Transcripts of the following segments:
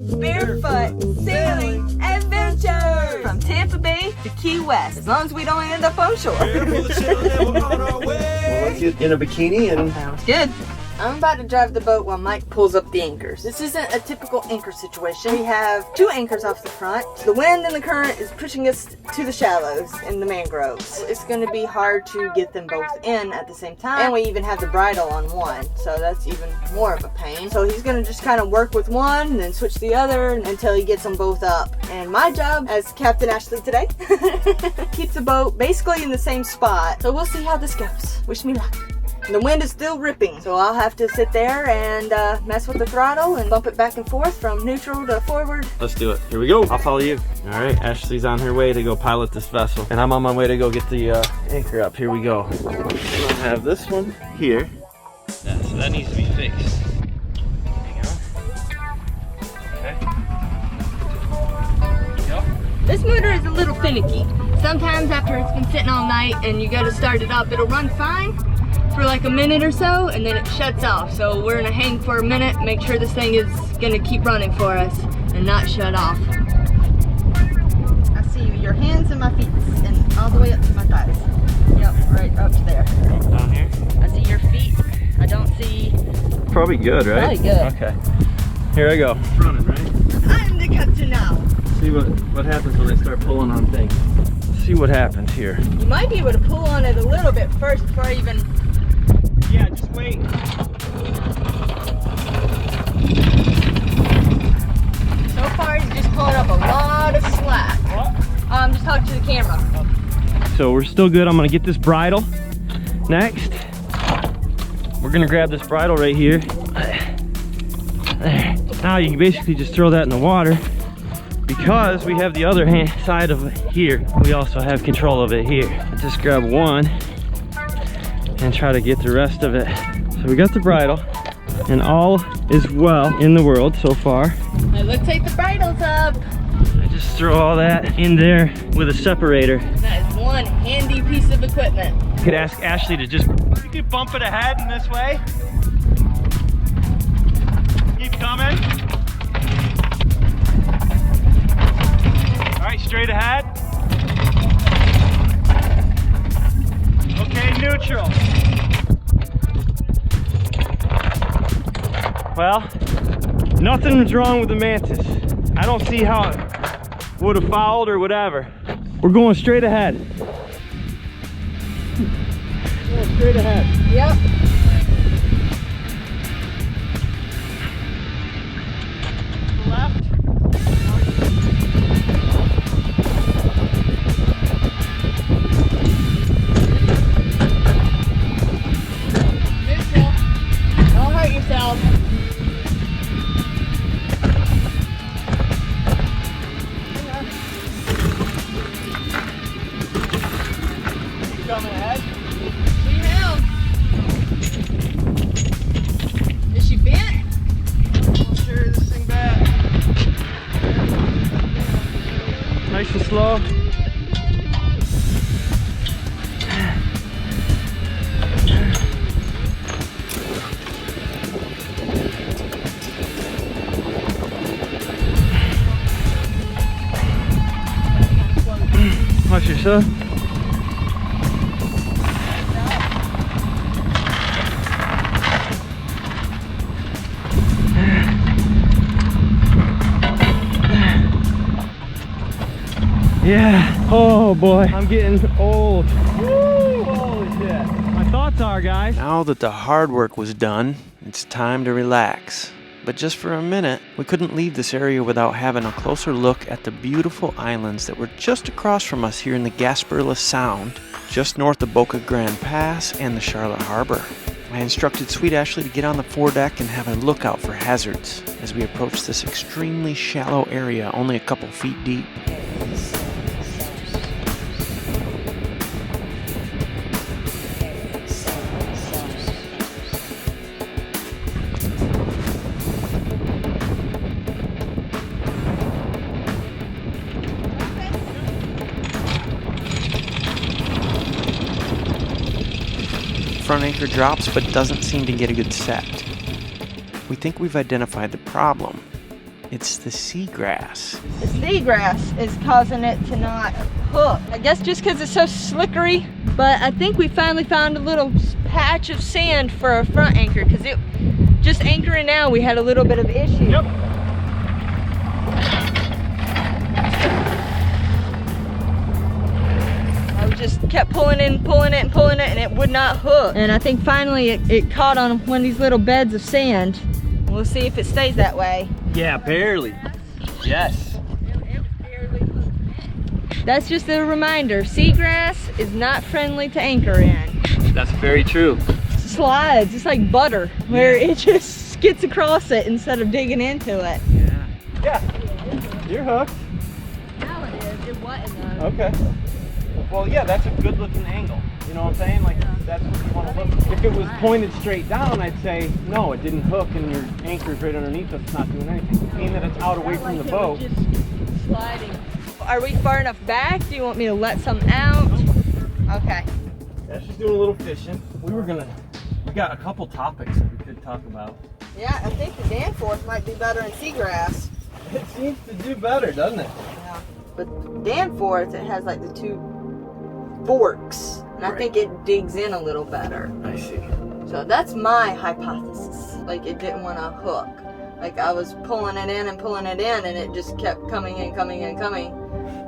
Barefoot sailing adventure from Tampa Bay to Key West, as long as we don't end up on shore. Well, let's get in a bikini and Sounds good. I'm about to drive the boat while Mike pulls up the anchors. This isn't a typical anchor situation. We have two anchors off the front. The wind and the current is pushing us to the shallows in the mangroves. It's going to be hard to get them both in at the same time. And we even have the bridle on one, so that's even more of a pain. So he's going to just kind of work with one and then switch the other until he gets them both up. And my job as Captain Ashley today, keep the boat basically in the same spot. So we'll see how this goes. Wish me luck. The wind is still ripping, so I'll have to sit there and mess with the throttle and bump it back and forth from neutral to forward. Let's do it. Here we go. I'll follow you. All right, Ashley's on her way to go pilot this vessel, and I'm on my way to go get the anchor up. Here we go. We'll have this one here. Yeah, so that needs to be fixed. There you go. Okay. There you go. This motor is a little finicky. Sometimes after it's been sitting all night and you go to start it up, it'll run fine for like a minute or so, and then it shuts off. So we're gonna hang for a minute, make sure this thing is gonna keep running for us and not shut off. I see your hands and my feet and all the way up to my thighs. Yep, right up to there. Down here? I see your feet. I don't see... Probably good, right? Probably good. Okay. Here I go. It's running, right? I'm the captain now. See what happens when I start pulling on things. Let's see what happens here. You might be able to pull on it a little bit first before I even... Yeah, just wait. So far, he's just pulling up a lot of slack. What? I'm just talking to the camera. So we're still good. I'm gonna get this bridle next. We're gonna grab this bridle right here. There. Now you can basically just throw that in the water. Because we have the other side of it here, we also have control of it here. Just grab one and try to get the rest of it. So we got the bridle, and all is well in the world so far. It looks like the bridle's up. I just throw all that in there with a separator. That is one handy piece of equipment. You could ask Ashley to just, you could bump it ahead in this way. Keep coming. All right, straight ahead. Okay, neutral. Well, nothing's wrong with the Mantis. I don't see how it would have fouled or whatever. We're going straight ahead. Going straight ahead. Yep. Left. Neutral. Don't hurt yourself. Coming ahead. See him. Is she bent? I'll carry this thing back. Nice and slow. Watch yourself. Yeah. Oh boy, I'm getting old. Woo! Holy shit. My thoughts are, guys. Now that the hard work was done, it's time to relax. But just for a minute, we couldn't leave this area without having a closer look at the beautiful islands that were just across from us here in the Gasparilla Sound, just north of Boca Grande Pass and the Charlotte Harbor. I instructed Sweet Ashley to get on the foredeck and have a lookout for hazards as we approached this extremely shallow area, only a couple feet deep. Front anchor drops but doesn't seem to get a good set. We think we've identified the problem. It's the seagrass. The seagrass is causing it to not hook. I guess just because it's so slickery, but I think we finally found a little patch of sand for a front anchor, because it just anchoring now we had a little bit of issue. Yep. I just kept pulling it and pulling it and pulling it, and it would not hook. And I think finally it caught on one of these little beds of sand. We'll see if it stays that way. Yeah, barely. Yes. That's just a reminder, seagrass is not friendly to anchor in. That's very true. Slides, it's like butter, where it just skids across it instead of digging into it. Yeah. Yeah. You're hooked. Now it is, it wasn't though. Okay. Well, yeah, that's a good looking angle. You know what I'm saying? Like, that's what you want to look. If it was pointed straight down, I'd say, no, it didn't hook and your anchor's right underneath us, it's not doing anything. Being that it's out away from the boat. Just sliding. Are we far enough back? Do you want me to let some out? Okay. Yeah, she's doing a little fishing. We got a couple topics that we could talk about. Yeah, I think the Danforth might be better in seagrass. It seems to do better, doesn't it? Yeah. But Danforth, it has like the two forks, and I think it digs in a little better. I see. So that's my hypothesis. Like, it didn't want to hook. Like, I was pulling it in and pulling it in, and it just kept coming in, coming in, coming.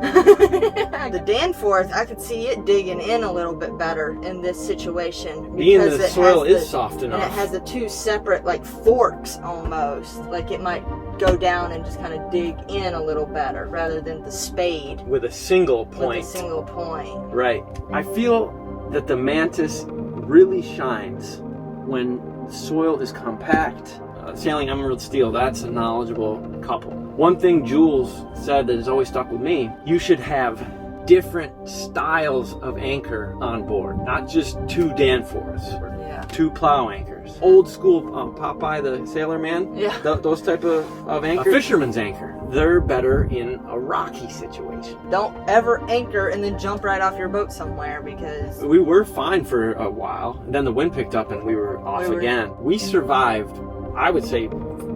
The Danforth, I could see it digging in a little bit better in this situation. Being that because the it soil has is soft enough. And it has the two separate, like, forks almost. Like, it might go down and just kind of dig in a little better rather than the spade. With a single point. With a single point. Right. I feel that the Mantis really shines when the soil is compact. Sailing Emerald Steel, that's a knowledgeable couple. One thing Jules said that has always stuck with me, you should have different styles of anchor on board, not just two Danforths or two plow anchors. Old school Popeye the Sailor Man, those type of anchors. A fisherman's anchor, they're better in a rocky situation. Don't ever anchor and then jump right off your boat somewhere, because we were fine for a while, and then the wind picked up and we were off again. We survived, I would say,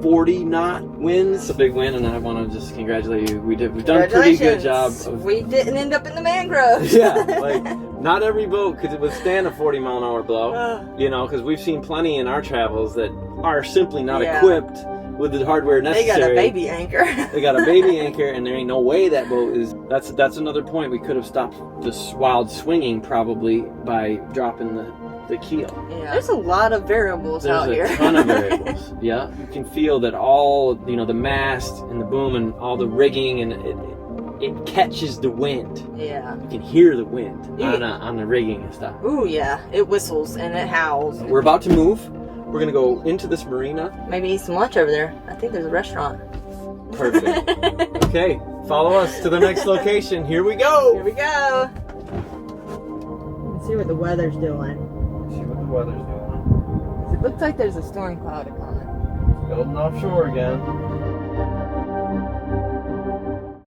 40 knot winds. It's a big win, and I want to just congratulate you. We've done a pretty good job. We didn't end up in the mangroves. Yeah, like not every boat could withstand a 40-mile-an-hour blow. You know, because we've seen plenty in our travels that are simply not equipped with the hardware necessary. They got a baby anchor. They got a baby anchor, and there ain't no way that boat is. That's another point. We could have stopped this wild swinging probably by dropping the keel. Yeah. There's a lot of variables out here. There's a ton of variables. Yeah, you can feel that all, you know, the mast and the boom and all the rigging, and it catches the wind. Yeah. You can hear the wind on the rigging and stuff. Ooh, yeah. It whistles and it howls. We're about to move. We're gonna go into this marina. Maybe eat some lunch over there. I think there's a restaurant. Perfect. Okay, follow us to the next location. Here we go. Here we go. Let's see what the weather's doing. See what the weather's doing. It looks like there's a storm cloud coming. Building offshore again.